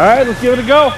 right, let's give it a go.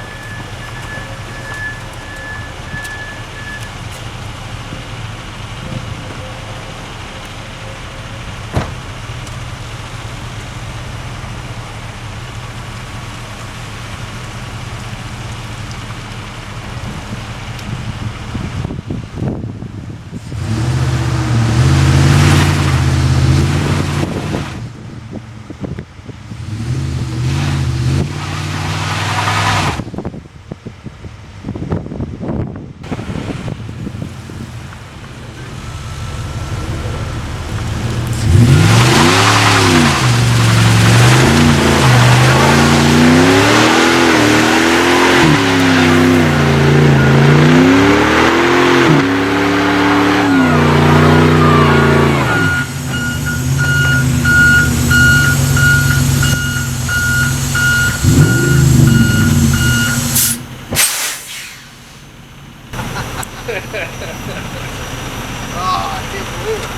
Oh, I can't believe it.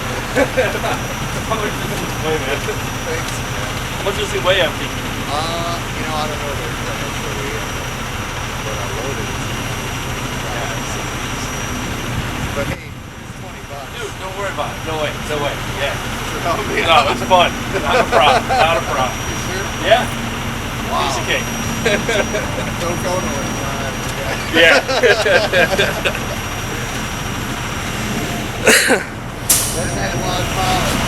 Thanks. How much does he weigh empty? You know, I don't know the actual weight, but I loaded it. Yeah, it's a beast. But hey, it's $20. Dude, don't worry about it. No way. Yeah. Oh, No, it's fun. Not a problem. Not a problem. You sure? Yeah. Wow. Piece of cake. Don't go nowhere. Yeah. That had a lot of power.